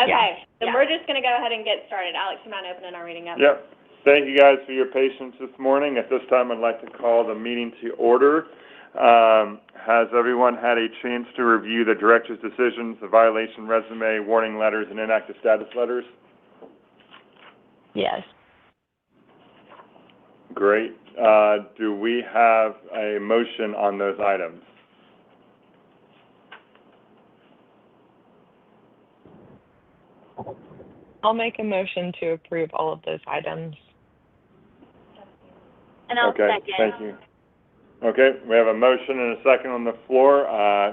Okay, then we're just going to go ahead and get started. Alex, you mind opening our meeting up? Yep. Thank you guys for your patience this morning. At this time, I'd like to call the meeting to order. Has everyone had a chance to review the director's decisions, the violation resume, warning letters, and inactive status letters? Yes. Great. Do we have a motion on those items? I'll make a motion to approve all of those items. And I'll second. Thank you. Okay, we have a motion and a second on the floor.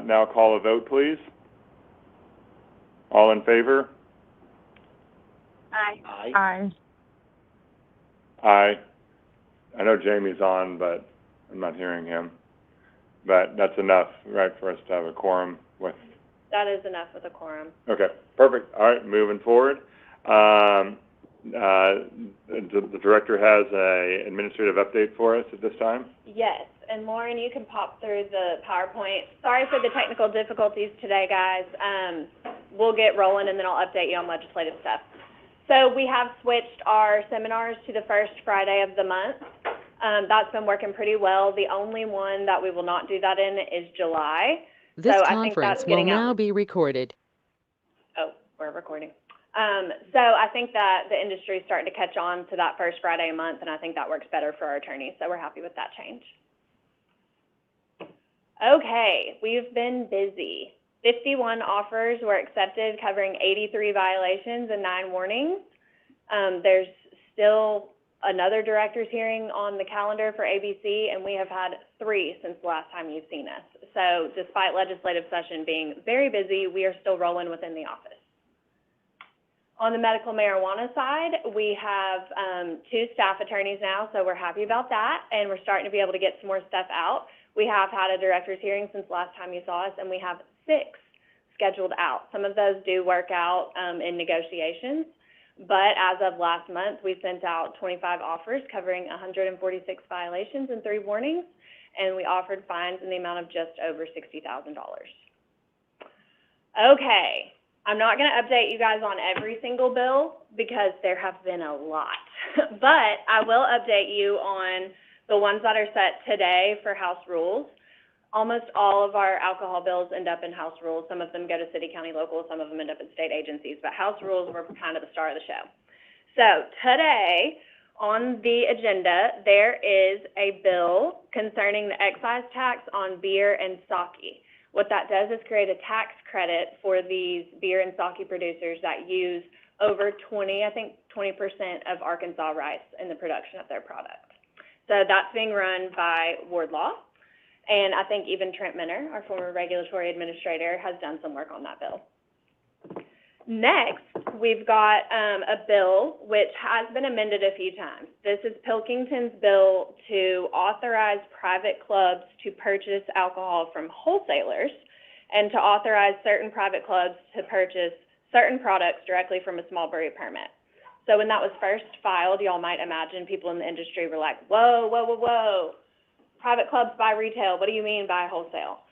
Now call a vote, please. All in favor? Aye. Aye. Aye. I know Jamie's on, but I'm not hearing him. But that's enough, right, for us to have a quorum with... That is enough with a quorum. Okay, perfect. All right, moving forward. The director has a administrative update for us at this time. Yes, and Lauren, you can pop through the PowerPoint. Sorry for the technical difficulties today, guys. We'll get rolling, and then I'll update you on legislative stuff. So we have switched our seminars to the first Friday of the month. That's been working pretty well. The only one that we will not do that in is July. This so conference will now be recorded. Oh, we're recording. So I think that the industry is starting to catch on to that first Friday a month, and I think that works better for our attorneys, so we're happy with that change. Okay, we've been busy. 51 offers were accepted, covering 83 violations and 9 warnings. There's still another director's hearing on the calendar for ABC, and we have had 3 since the last time you've seen us. So despite legislative session being very busy, we are still rolling within the office. On the medical marijuana side, we have 2 staff attorneys now, so we're happy about that, and we're starting to be able to get some more stuff out. We have had a director's hearing since last time you saw us, and we have 6 scheduled out. Some of those do work out in negotiations, but as of last month, we sent out 25 offers covering 146 violations and 3 warnings, and we offered fines in the amount of just over $60,000. Okay. I'm not going to update you guys on every single bill because there have been a lot, but I will update you on the ones that are set today for House rules. Almost all of our alcohol bills end up in House rules. Some of them go to city, county, local. Some of them end up in state agencies, but House rules were kind of the star of the show. So today on the agenda, there is a bill concerning the excise tax on beer and sake. What that does is create a tax credit for these beer and sake producers that use over 20% of Arkansas rice in the production of their product. So that's being run by Wardlaw, and I think even Trent Minner, our former regulatory administrator, has done some work on that bill. Next, we've got a bill which has been amended a few times. This is Pilkington's bill to authorize private clubs to purchase alcohol from wholesalers and to authorize certain private clubs to purchase certain products directly from a small brewery permit. So when that was first filed, y'all might imagine people in the industry were like, whoa, whoa, whoa, whoa, private clubs buy retail, what do you mean by wholesale?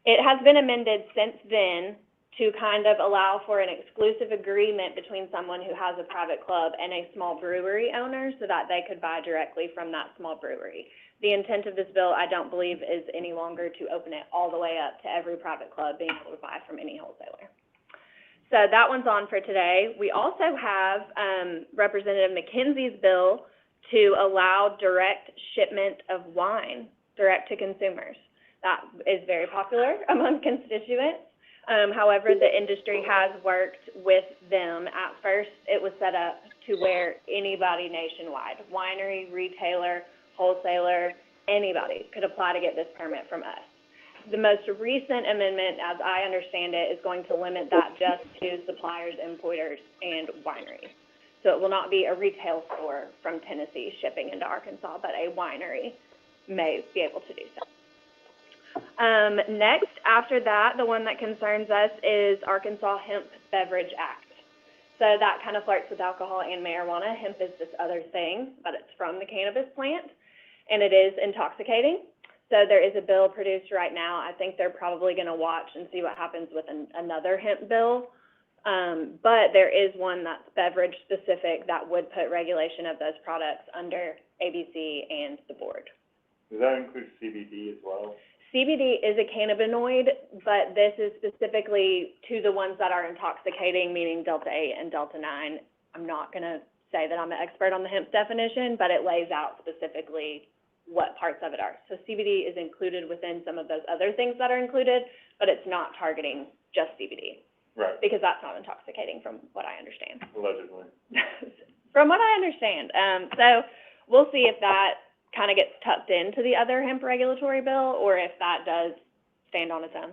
It has been amended since then to kind of allow for an exclusive agreement between someone who has a private club and a small brewery owner so that they could buy directly from that small brewery. The intent of this bill, I don't believe, is any longer to open it all the way up to every private club being able to buy from any wholesaler. So that one's on for today. We also have Representative McKenzie's bill to allow direct shipment of wine direct to consumers. That is very popular among constituents. However, the industry has worked with them. At first, it was set up to where anybody nationwide, winery, retailer, wholesaler, anybody could apply to get this permit from us. The most recent amendment, as I understand it, is going to limit that just to suppliers, importers, and wineries. So it will not be a retail store from Tennessee shipping into Arkansas, but a winery may be able to do so. Next, after that, the one that concerns us is Arkansas Hemp Beverage Act. So that kind of flirts with alcohol and marijuana. Hemp is this other thing, but it's from the cannabis plant, and it is intoxicating. So there is a bill produced right now. I think they're probably going to watch and see what happens with another hemp bill But there is one that's beverage specific that would put regulation of those products under ABC and the board. Does that include CBD as well? CBD is a cannabinoid, but this is specifically to the ones that are intoxicating, meaning Delta 8 and Delta 9. I'm not going to say that I'm an expert on the hemp definition, but it lays out specifically what parts of it are. So CBD is included within some of those other things that are included, but it's not targeting just CBD. Right. Because that's not intoxicating from what I understand. Allegedly. From what I understand. So we'll see if that kind of gets tucked into the other hemp regulatory bill or if that does stand on its own.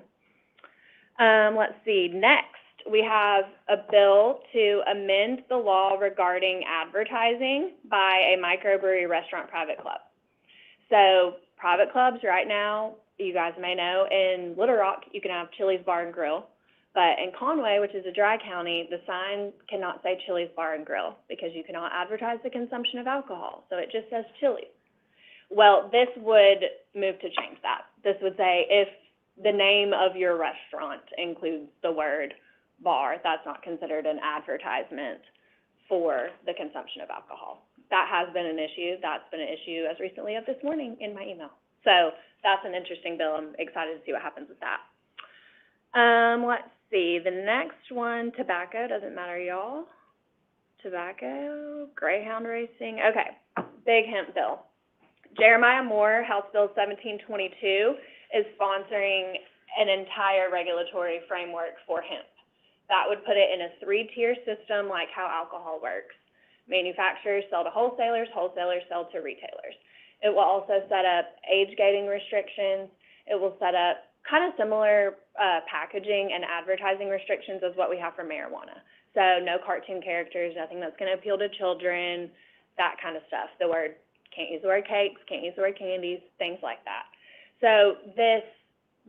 Let's see. Next, we have a bill to amend the law regarding advertising by a microbrewery restaurant private club. So private clubs right now, you guys may know, in Little Rock, you can have Chili's Bar and Grill. But in Conway, which is a dry county, the sign cannot say Chili's Bar and Grill because you cannot advertise the consumption of alcohol. So it just says Chili's. Well, this would move to change that. This would say if the name of your restaurant includes the word bar, that's not considered an advertisement for the consumption of alcohol. That has been an issue. That's been an issue as recently as this morning in my email. So that's an interesting bill. I'm excited to see what happens with that. Let's see. The next one, tobacco, doesn't matter, y'all. Tobacco, greyhound racing. Okay, big hemp bill. Jeremiah Moore, House Bill 1722, is sponsoring an entire regulatory framework for hemp. That would put it in a 3-tier system like how alcohol works. Manufacturers sell to wholesalers, wholesalers sell to retailers. It will also set up age gating restrictions. It will set up kind of similar packaging and advertising restrictions as what we have for marijuana. So no cartoon characters, nothing that's going to appeal to children, that kind of stuff. Can't use the word cakes, can't use the word candies, things like that. So this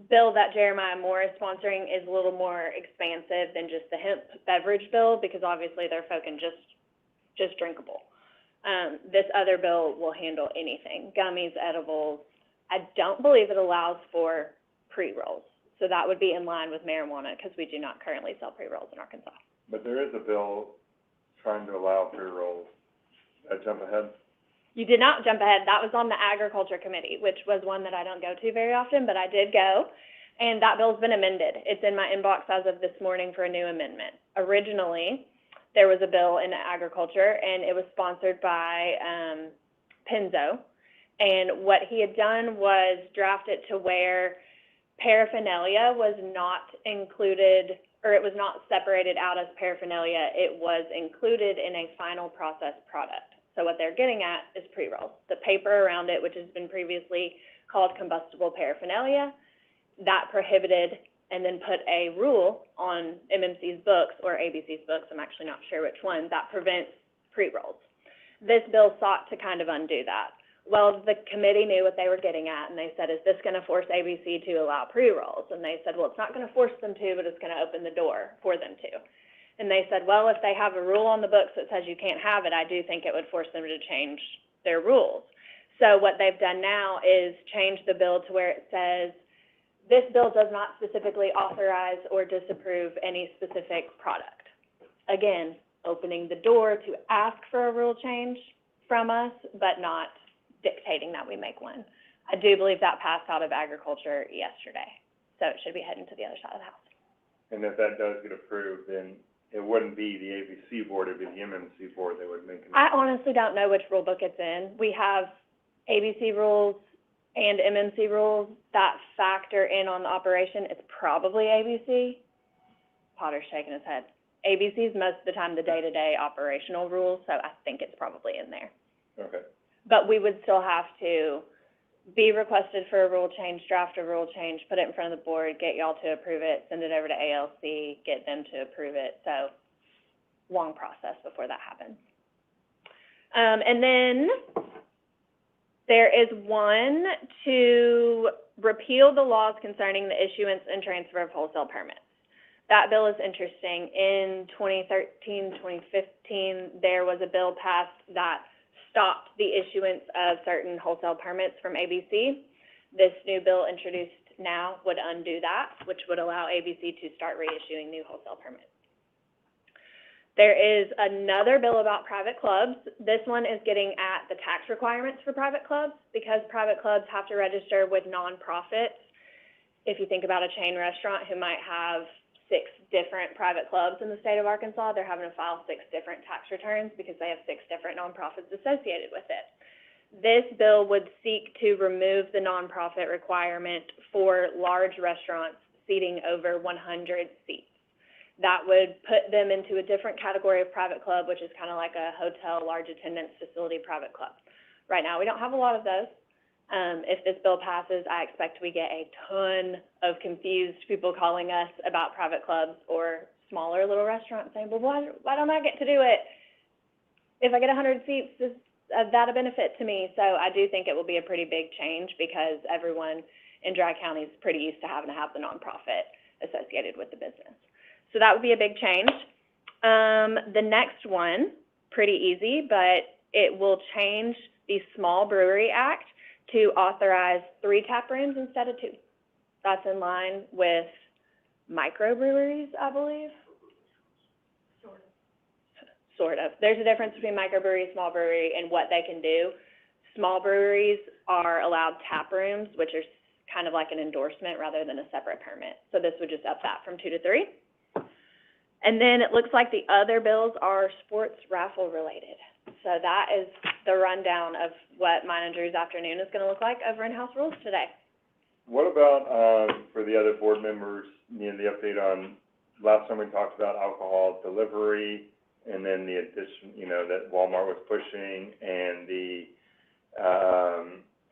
bill that Jeremiah Moore is sponsoring is a little more expansive than just the hemp beverage bill because obviously they're focusing just drinkable. This other bill will handle anything, gummies, edibles. I don't believe it allows for pre-rolls. So that would be in line with marijuana because we do not currently sell pre-rolls in Arkansas. But there is a bill trying to allow pre-rolls. Did I jump ahead? You did not jump ahead. That was on the Agriculture Committee, which was one that I don't go to very often, but I did go. And that bill's been amended. It's in my inbox as of this morning for a new amendment. Originally, there was a bill in agriculture, and it was sponsored by Penzo. And what he had done was draft it to where paraphernalia was not included, or it was not separated out as paraphernalia. It was included in a final processed product. So what they're getting at is pre-rolls. The paper around it, which has been previously called combustible paraphernalia, that prohibited and then put a rule on MMC's books or ABC's books, I'm actually not sure which one, that prevents pre-rolls. This bill sought to kind of undo that. Well, the committee knew what they were getting at, and they said, is this going to force ABC to allow pre-rolls? And they said, well, it's not going to force them to, but it's going to open the door for them to. And they said, well, if they have a rule on the books that says you can't have it, I do think it would force them to change their rules. So what they've done now is change the bill to where it says, this bill does not specifically authorize or disapprove any specific product. Again, opening the door to ask for a rule change from us, but not dictating that we make one. I do believe that passed out of agriculture yesterday, so it should be heading to the other side of the house. And if that does get approved, then it wouldn't be the ABC board, it'd be the MMC board that would make it. I honestly don't know which rule book it's in. We have ABC rules and MMC rules that factor in on the operation. It's probably ABC. Potter's shaking his head. ABC's most of the time the day-to-day operational rules, so I think it's probably in there. Okay. But we would still have to be requested for a rule change, draft a rule change, put it in front of the board, get y'all to approve it, send it over to ALC, get them to approve it. So long process before that happens. And then there is one to repeal the laws concerning the issuance and transfer of wholesale permits. That bill is interesting. In 2013, 2015, there was a bill passed that stopped the issuance of certain wholesale permits from ABC. This new bill introduced now would undo that, which would allow ABC to start reissuing new wholesale permits. There is another bill about private clubs. This one is getting at the tax requirements for private clubs, because private clubs have to register with nonprofits. If you think about a chain restaurant who might have 6 different private clubs in the state of Arkansas, they're having to file 6 different tax returns because they have 6 different nonprofits associated with it. This bill would seek to remove the nonprofit requirement for large restaurants seating over 100 seats. That would put them into a different category of private club, which is kind of like a hotel, large attendance facility private club. Right now, we don't have a lot of those. If this bill passes, I expect we get a ton of confused people calling us about private clubs or smaller little restaurants saying, well, why don't I get to do it? If I get 100 seats, is that a benefit to me? So I do think it will be a pretty big change, because everyone in Dry County is pretty used to having to have the nonprofit associated with the business. So that would be a big change. The next one, pretty easy, but it will change the Small Brewery Act to authorize 3 tap rooms instead of 2. That's in line with microbreweries, I believe. Sort of. There's a difference between microbrewery, small brewery, and what they can do. Small breweries are allowed tap rooms, which are kind of like an endorsement rather than a separate permit. So this would just up that from 2 to 3. And then it looks like the other bills are sports raffle related. So that is the rundown of what mine and Drew's afternoon is going to look like over in House Rules today. What about, for the other board members, the update on, last time we talked about alcohol delivery, and then the addition, that Walmart was pushing, and the,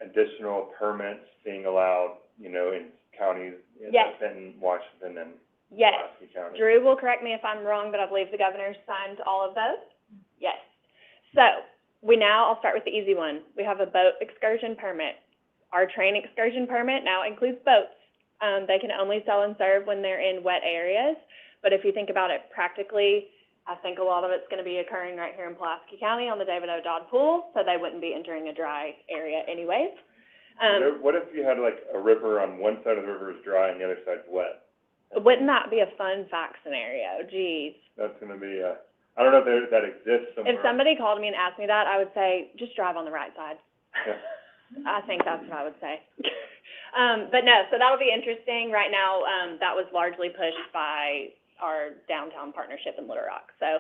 additional permits being allowed, in counties, Yes. in Washington and Yes. Pulaski County. Drew will correct me if I'm wrong, but I believe the governor signed all of those. Yes. So I'll start with the easy one. We have a boat excursion permit. Our train excursion permit now includes boats. They can only sell and serve when they're in wet areas. But if you think about it practically, I think a lot of it's going to be occurring right here in Pulaski County on the David O. Dodd Pool, so they wouldn't be entering a dry area anyways. What if you had like a river on one side of the river is dry and the other side's wet? Wouldn't that be a fun fact scenario? Geez. That's going to be I don't know if that exists somewhere. If somebody called me and asked me that, I would say, just drive on the right side. Yeah. I think that's what I would say. But no, so that'll be interesting. Right now, that was largely pushed by our downtown partnership in Little Rock. So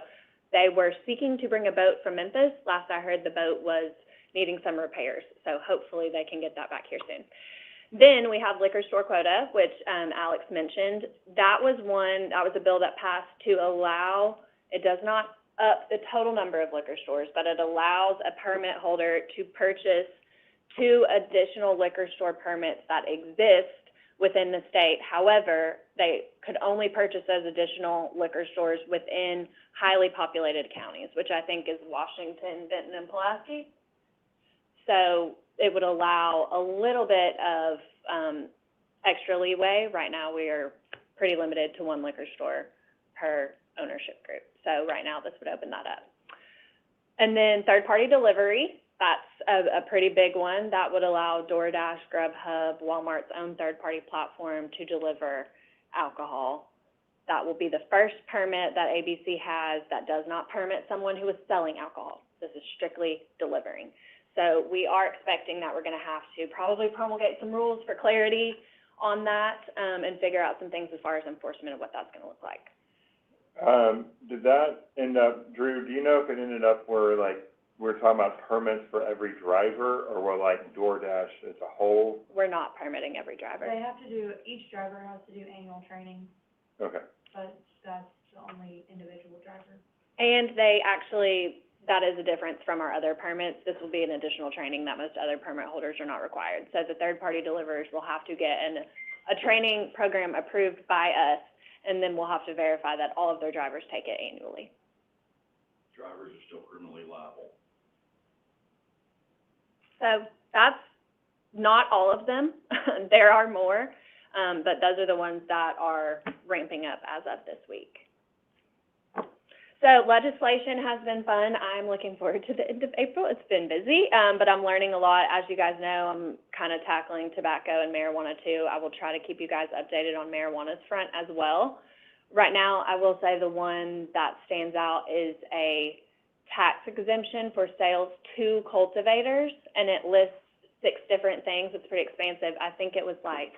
they were seeking to bring a boat from Memphis. Last I heard, the boat was needing some repairs. So hopefully they can get that back here soon. Then we have liquor store quota, which Alex mentioned. That was a bill that passed to allow, it does not up the total number of liquor stores, but it allows a permit holder to purchase 2 additional liquor store permits that exist within the state. However, they could only purchase those additional liquor stores within highly populated counties, which I think is Washington, Benton, and Pulaski. So it would allow a little bit of extra leeway. Right now, we are pretty limited to 1 liquor store per ownership group. So right now, this would open that up. And then third-party delivery, that's a pretty big one. That would allow DoorDash, Grubhub, Walmart's own third-party platform to deliver alcohol. That will be the first permit that ABC has that does not permit someone who is selling alcohol. This is strictly delivering. So we are expecting that we're going to have to probably promulgate some rules for clarity on that, and figure out some things as far as enforcement of what that's going to look like. Did that end up, Drew, do you know if it ended up where, like, we're talking about permits for every driver, or we're like DoorDash as a whole? We're not permitting every driver. They have to do, each driver has to do annual training, Okay. but that's the only individual driver. And they actually, that is a difference from our other permits. This will be an additional training that most other permit holders are not required. So the third-party deliverers will have to get a training program approved by us, and then we'll have to verify that all of their drivers take it annually. Drivers are still criminally liable. So that's not all of them. There are more, but those are the ones that are ramping up as of this week. So legislation has been fun. I'm looking forward to the end of April. It's been busy, but I'm learning a lot. As you guys know, I'm kind of tackling tobacco and marijuana too. I will try to keep you guys updated on marijuana's front as well. Right now, I will say the one that stands out is a tax exemption for sales to cultivators, and it lists 6 different things. It's pretty expansive. I think it was like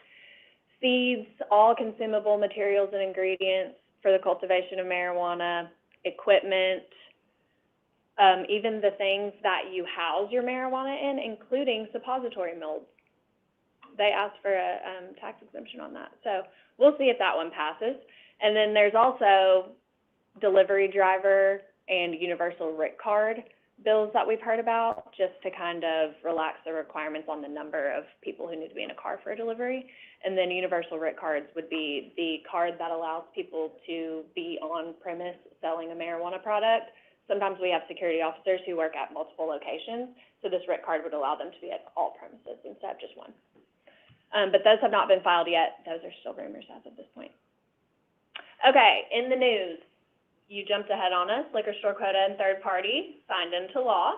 seeds, all consumable materials and ingredients for the cultivation of marijuana, equipment, even the things that you house your marijuana in, including suppository molds. They asked for a tax exemption on that. So we'll see if that one passes. And then there's also delivery driver and universal RIC card bills that we've heard about, just to kind of relax the requirements on the number of people who need to be in a car for a delivery. And then universal RIC cards would be the card that allows people to be on premise selling a marijuana product. Sometimes we have security officers who work at multiple locations, so this RIC card would allow them to be at all premises instead of just one. But those have not been filed yet. Those are still rumors as of this point. Okay, in the news, you jumped ahead on us, liquor store quota and third party signed into law.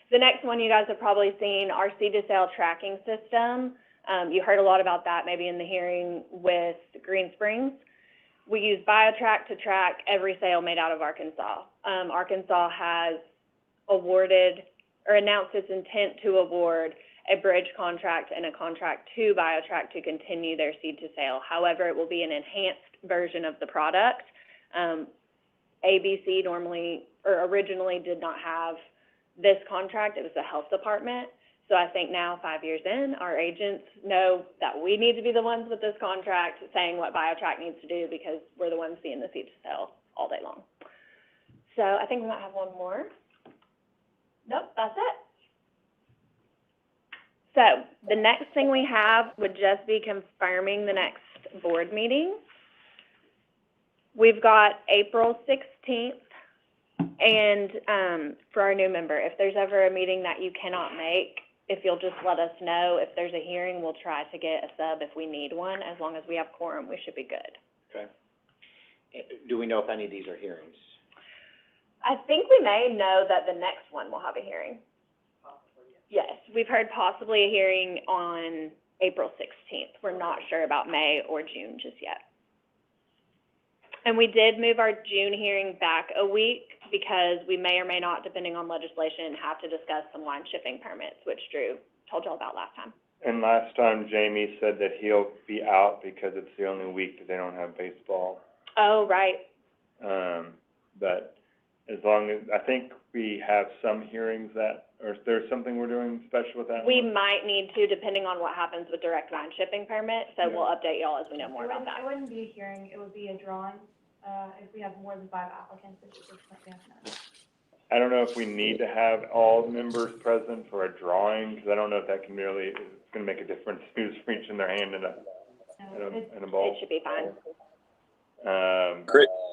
The next one you guys have probably seen, our seed to sale tracking system. You heard a lot about that maybe in the hearing with Green Springs. We use BioTrack to track every sale made out of Arkansas. Arkansas has awarded or announced its intent to award a bridge contract and a contract to BioTrack to continue their seed to sale. However, it will be an enhanced version of the product. ABC originally did not have this contract. It was the health department. So I think now, 5 years in, our agents know that we need to be the ones with this contract saying what BioTrack needs to do, because we're the ones seeing the seed to sale all day long. So I think we might have one more. Nope, that's it. So the next thing we have would just be confirming the next board meeting. We've got April 16th, and for our new member, if there's ever a meeting that you cannot make, if you'll just let us know. If there's a hearing, we'll try to get a sub if we need one. As long as we have quorum, we should be good. Okay. Do we know if any of these are hearings? I think we may know that the next one will have a hearing. Yes, we've heard possibly a hearing on April 16th. We're not sure about May or June just yet. And we did move our June hearing back a week because we may or may not, depending on legislation, have to discuss some line shipping permits, which Drew told y'all about last time. And last time Jamie said that he'll be out because it's the only week that they don't have baseball. Oh, right. But as long as, I think we have some hearings that, or is there something we're doing special with that We one? might need to, depending on what happens with direct line shipping permit, so we'll update y'all as we know more about that. It wouldn't be a hearing, it would be a drawing. If we have more than 5 applicants, it's just like we have none. I don't know if we need to have all members present for a drawing, because I don't know if that can really, it's gonna make a difference who's reaching their hand in a ball. It should be fine.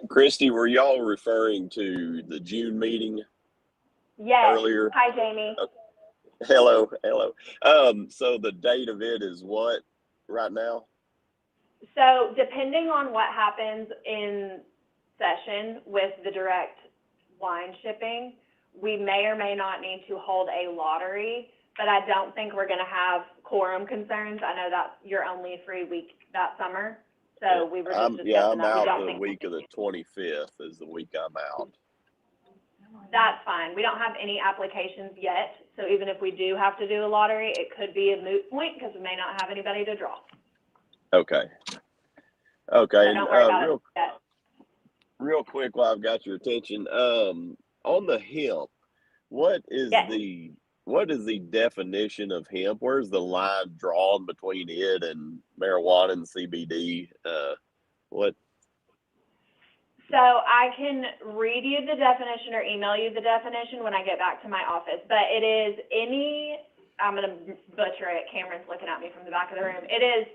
Christy, were y'all referring to the June meeting Yes. earlier? Hi, Jamie. Hello. So the date of it is what right now? So depending on what happens in session with the direct wine shipping, we may or may not need to hold a lottery, but I don't think we're gonna have quorum concerns. I know that's your only free week that summer, so we were just discussing that. I'm We out don't the think week of the 25th is the week I'm out. that's fine. We don't have any applications yet, so even if we do have to do a lottery, it could be a moot point because we may not have anybody to draw. Okay. So And don't worry about it yet. real quick while I've got your attention, on the hemp, what is Yes. the definition of hemp? Where's the line drawn between it and marijuana and CBD? What? So I can read you the definition or email you the definition when I get back to my office, but it is I'm gonna butcher it, Cameron's looking at me from the back of the room. It is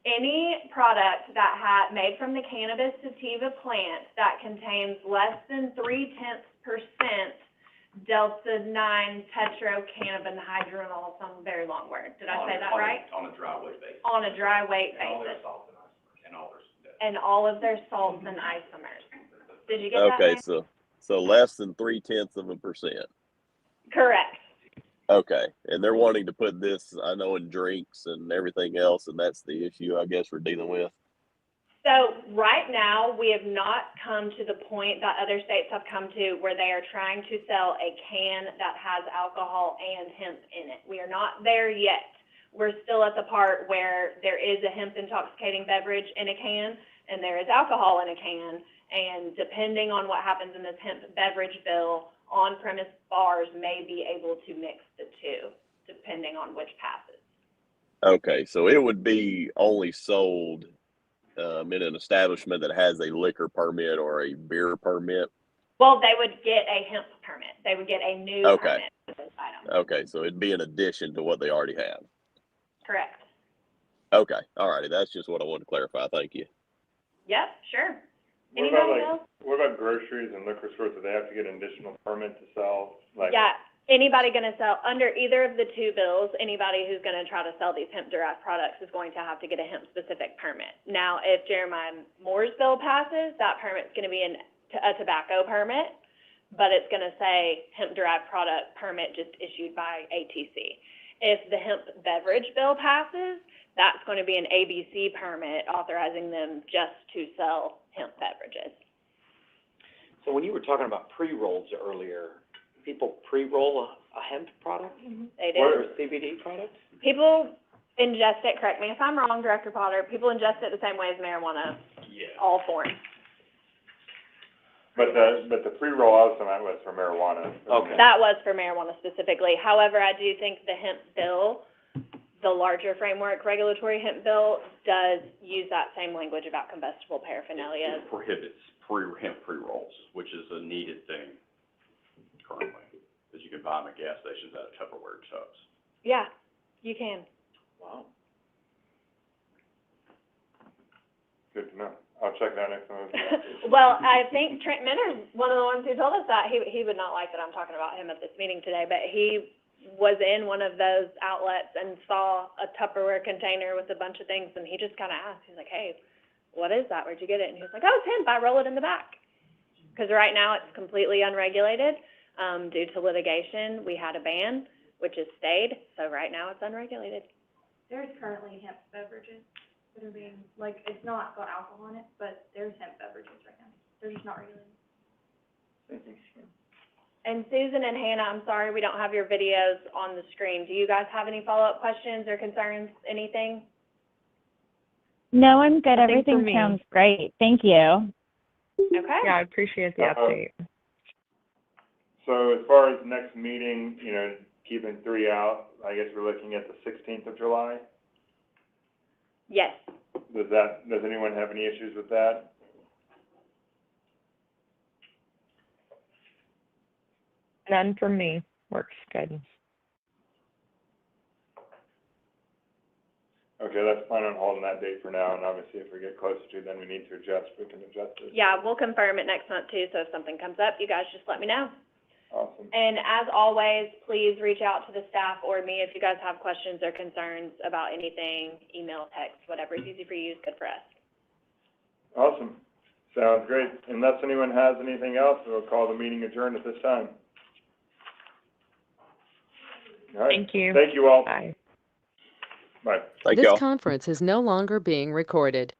any product that made from the cannabis sativa plant that contains less than 0.3% delta-9 tetrocannabinhydronol, some very long word. Did I say that right? On a dry weight basis. On a dry weight And all their basis. salts and isomers, and all their. And all of their salts and isomers. Did you get that? Okay, Ma'am? so less than 0.3%. Correct. Okay, and they're wanting to put this, I know, in drinks and everything else, and that's the issue I guess we're dealing with. So right now, we have not come to the point that other states have come to where they are trying to sell a can that has alcohol and hemp in it. We are not there yet. We're still at the part where there is a hemp intoxicating beverage in a can and there is alcohol in a can. And depending on what happens in this hemp beverage bill, on-premise bars may be able to mix the two, depending on which passes. Okay, so it would be only sold in an establishment that has a liquor permit or a beer permit? Well, they would get a hemp permit. They would get a new Okay. permit for this item. Okay, so it'd be in addition to what they already have. Correct. Okay, all righty. That's just what I wanted to clarify. Thank you. Yep, sure. What Anybody about, else? what about groceries and liquor stores? Do they have to get an additional permit to sell? Like, Yeah, anybody gonna sell, under either of the two bills, anybody who's gonna try to sell these hemp-derived products is going to have to get a hemp-specific permit. Now, if Jeremiah Moore's bill passes, that permit's gonna be a tobacco permit, but it's gonna say hemp-derived product permit just issued by ATC. If the hemp beverage bill passes, that's going to be an ABC permit authorizing them just to sell hemp beverages. So when you were talking about pre-rolls earlier, people pre-roll a hemp product They do. or a CBD product? People ingest it, correct me if I'm wrong, Director Potter, people ingest it the same way as marijuana, Yeah. all forms. but the pre-roll also meant was for marijuana. Okay. That was for marijuana specifically. However, I do think the hemp bill, the larger framework regulatory hemp bill, does use that same language about combustible paraphernalia. It prohibits hemp pre-rolls, which is a needed thing currently, because you can buy them at gas stations out of Tupperware tubs. Yeah, you can. Wow. Good to know. I'll check that next time. Well, I think Trent Minner's one of the ones who told us that. He would not like that I'm talking about him at this meeting today, but he was in one of those outlets and saw a Tupperware container with a bunch of things, and he just kind of asked, he's like, hey, what is that? Where'd you get it? And he was like, oh, it's hemp. I roll it in the back. Because right now it's completely unregulated. Due to litigation, we had a ban, which has stayed, so right now it's unregulated. There's currently hemp beverages that are being, like, it's not got alcohol in it, but there's hemp beverages right now. They're just not regulated. And Susan and Hannah, I'm sorry we don't have your videos on the screen. Do you guys have any follow-up questions or concerns, anything? No, I'm good. Nothing for Everything me. sounds great. Thank you. Okay. Yeah, I appreciate the update. So as far as next meeting, you know, keeping 3 out, I guess we're looking at the 16th of July. Yes. Does anyone have any issues with that? None for me. Works good. Okay, let's plan on holding that date for now, and obviously if we get closer to, then we need to adjust, we can adjust it. Yeah, we'll confirm it next month too, so if something comes up, you guys just let me know. Awesome. And as always, please reach out to the staff or me if you guys have questions or concerns about anything, email, text, whatever is easy for you is good for us. Awesome. Sounds great. Unless anyone has anything else, we'll call the meeting adjourned at this time. All right. Thank you. Thank you all. Bye. Bye. Thank This y'all. conference is no longer being recorded.